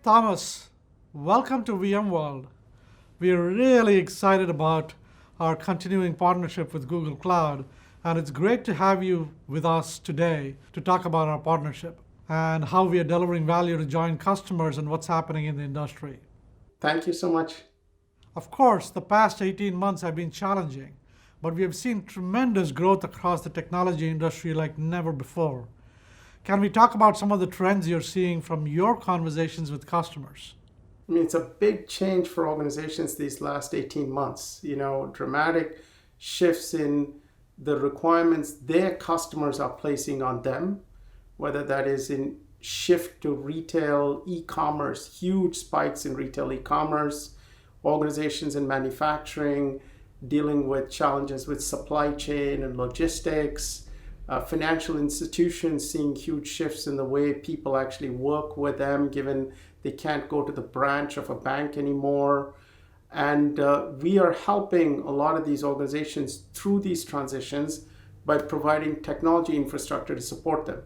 Thomas, welcome to VMworld. We are really excited about our continuing partnership with Google Cloud, and it's great to have you with us today to talk about our partnership and how we are delivering value to joint customers and what's happening in the industry. Thank you so much. Of course, the past 18 months have been challenging, but we have seen tremendous growth across the technology industry like never before. Can we talk about some of the trends you're seeing from your conversations with customers? I mean, it's a big change for organizations these last 18 months. Dramatic shifts in the requirements their customers are placing on them, whether that is in shift to retail e-commerce, huge spikes in retail e-commerce, organizations in manufacturing dealing with challenges with supply chain and logistics, financial institutions seeing huge shifts in the way people actually work with them, given they can't go to the branch of a bank anymore. And we are helping a lot of these organizations through these transitions by providing technology infrastructure to support them.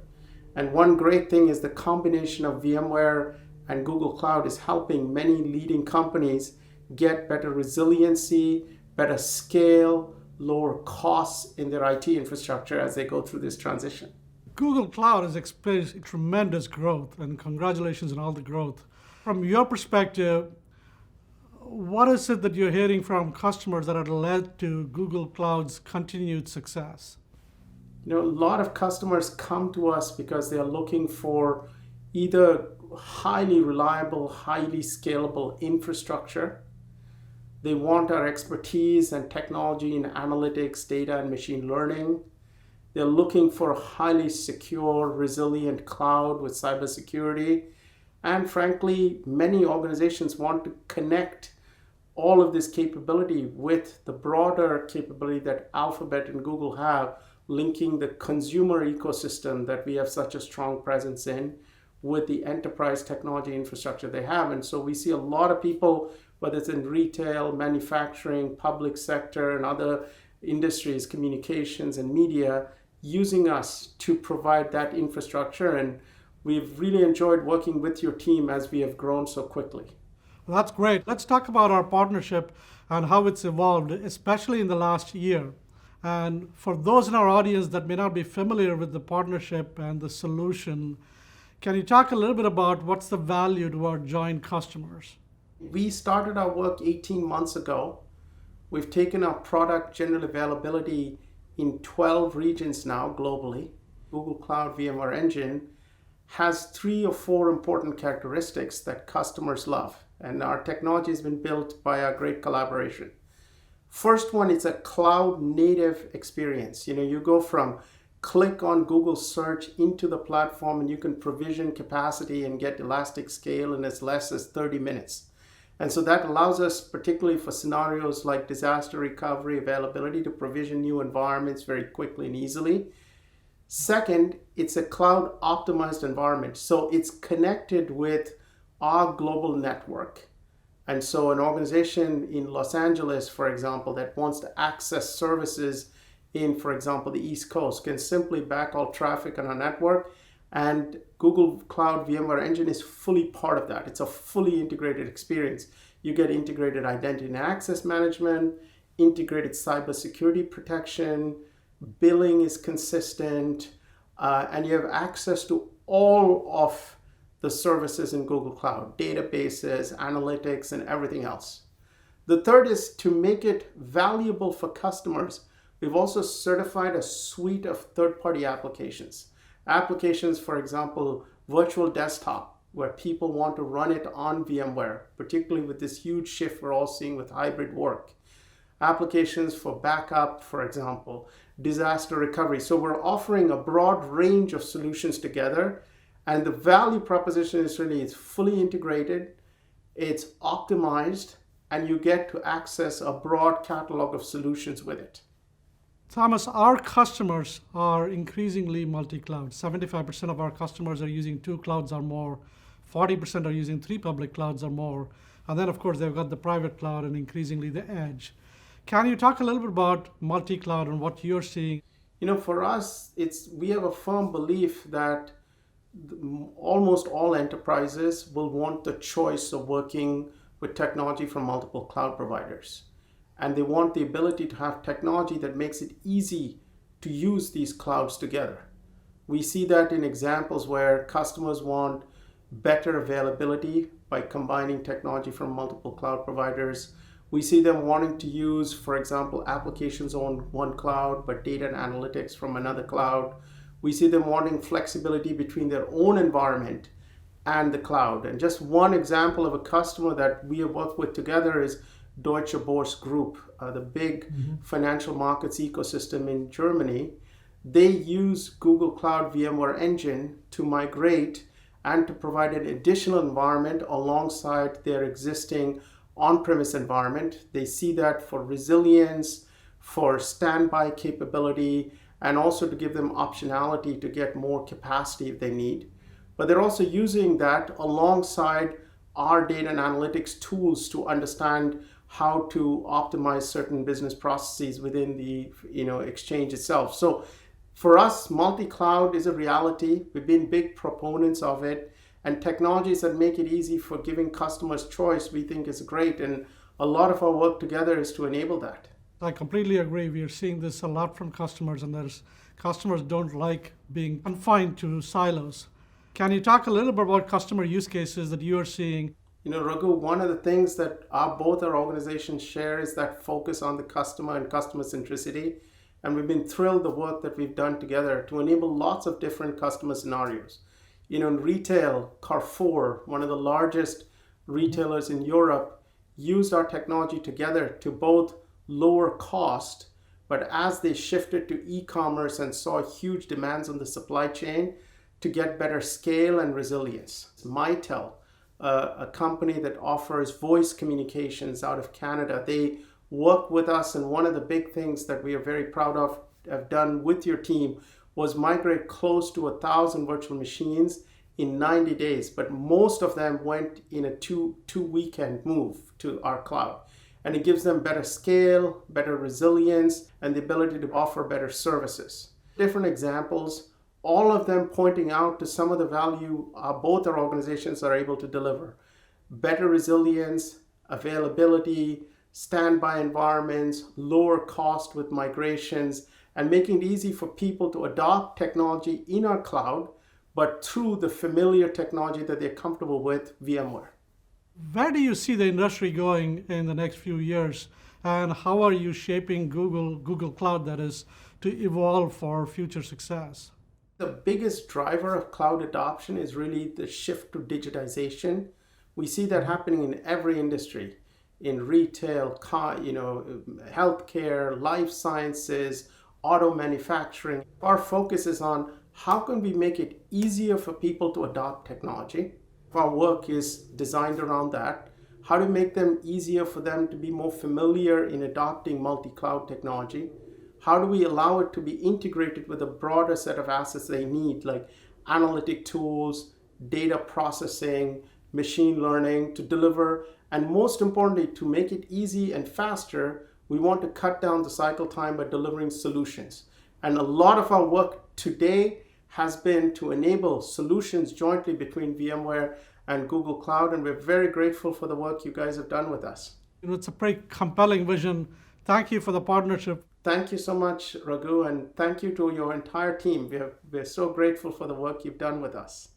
And one great thing is the combination of VMware and Google Cloud is helping many leading companies get better resiliency, better scale, lower costs in their IT infrastructure as they go through this transition. Google Cloud has experienced tremendous growth, and congratulations on all the growth. From your perspective, what is it that you're hearing from customers that have led to Google Cloud's continued success? A lot of customers come to us because they are looking for either highly reliable, highly scalable infrastructure. They want our expertise and technology in analytics, data, and machine learning. They're looking for a highly secure, resilient cloud with cybersecurity. And frankly, many organizations want to connect all of this capability with the broader capability that Alphabet and Google have, linking the consumer ecosystem that we have such a strong presence in with the enterprise technology infrastructure they have. And so we see a lot of people, whether it's in retail, manufacturing, public sector, and other industries, communications and media, using us to provide that infrastructure. And we've really enjoyed working with your team as we have grown so quickly. Well, that's great. Let's talk about our partnership and how it's evolved, especially in the last year. And for those in our audience that may not be familiar with the partnership and the solution, can you talk a little bit about what's the value to our joint customers? We started our work 18 months ago. We've taken our product general availability in 12 regions now globally. Google Cloud VMware Engine has 3 or 4 important characteristics that customers love. And our technology has been built by our great collaboration. First one, it's a cloud native experience. You go from click on Google search into the platform and you can provision capacity and get elastic scale in as less as 30 minutes. And so that allows us, particularly for scenarios like disaster recovery, availability, to provision new environments very quickly and easily. Second, it's a cloud optimized environment. So it's connected with our global network. And so an organization in Los Angeles, for example, that wants to access services in, for example, the East Coast can simply backhaul traffic on our network. And Google Cloud VMware Engine is fully part of that. It's a fully integrated experience. You get integrated identity and access management, integrated cybersecurity protection, billing is consistent, and you have access to all of the services in Google Cloud, databases, analytics, and everything else. The third is to make it valuable for customers. We've also certified a suite of third-party applications. Applications, for example, virtual desktop, where people want to run it on VMware, particularly with this huge shift we're all seeing with hybrid work. Applications for backup, for example, disaster recovery. So we're offering a broad range of solutions together. And the value proposition is really, it's fully integrated, it's optimized, and you get to access a broad catalog of solutions with it. Thomas, our customers are increasingly multi-cloud. 75% of our customers are using 2 clouds or more. 40% are using 3 public clouds or more. And then, of course, they've got the private cloud and increasingly the edge. Can you talk a little bit about multi-cloud and what you're seeing? For us, we have a firm belief that almost all enterprises will want the choice of working with technology from multiple cloud providers. And they want the ability to have technology that makes it easy to use these clouds together. We see that in examples where customers want better availability by combining technology from multiple cloud providers. We see them wanting to use, for example, applications on one cloud, but data and analytics from another cloud. We see them wanting flexibility between their own environment and the cloud. And just one example of a customer that we have worked with together is Deutsche Börse Group, the big financial markets ecosystem in Germany. They use Google Cloud VMware Engine to migrate and to provide an additional environment alongside their existing on-premise environment. They see that for resilience, for standby capability, and also to give them optionality to get more capacity if they need. But they're also using that alongside our data and analytics tools to understand how to optimize certain business processes within the exchange itself. So for us, multi-cloud is a reality. We've been big proponents of it, and technologies that make it easy for giving customers choice we think is great, and a lot of our work together is to enable that. I completely agree. We are seeing this a lot from customers, and customers don't like being confined to silos. Can you talk a little bit about customer use cases that you are seeing? Raghu, one of the things that both our organizations share is that focus on the customer and customer centricity. And we've been thrilled the work that we've done together to enable lots of different customer scenarios. In retail, Carrefour, one of the largest retailers in Europe, used our technology together to both lower cost, but as they shifted to e-commerce and saw huge demands on the supply chain, to get better scale and resilience. Mitel, a company that offers voice communications out of Canada, they work with us, and one of the big things that we are very proud of have done with your team was migrate close to 1,000 virtual machines in 90 days, but most of them went in a two weekend move to our cloud. And it gives them better scale, better resilience, and the ability to offer better services. Different examples, all of them pointing out to some of the value both our organizations are able to deliver. Better resilience, availability, standby environments, lower cost with migrations, and making it easy for people to adopt technology in our cloud, but through the familiar technology that they're comfortable with, VMware. Where do you see the industry going in the next few years, and how are you shaping Google Cloud, that is, to evolve for future success? The biggest driver of cloud adoption is really the shift to digitization. We see that happening in every industry, in retail, healthcare, life sciences, auto manufacturing. Our focus is on how can we make it easier for people to adopt technology. Our work is designed around that. How to make them easier for them to be more familiar in adopting multi-cloud technology. How do we allow it to be integrated with a broader set of assets they need, like analytic tools, data processing, machine learning to deliver, and most importantly, to make it easy and faster, we want to cut down the cycle time by delivering solutions. And a lot of our work today has been to enable solutions jointly between VMware and Google Cloud, and we're very grateful for the work you guys have done with us. It's a pretty compelling vision. Thank you for the partnership. Thank you so much, Raghu, and thank you to your entire team. We're so grateful for the work you've done with us.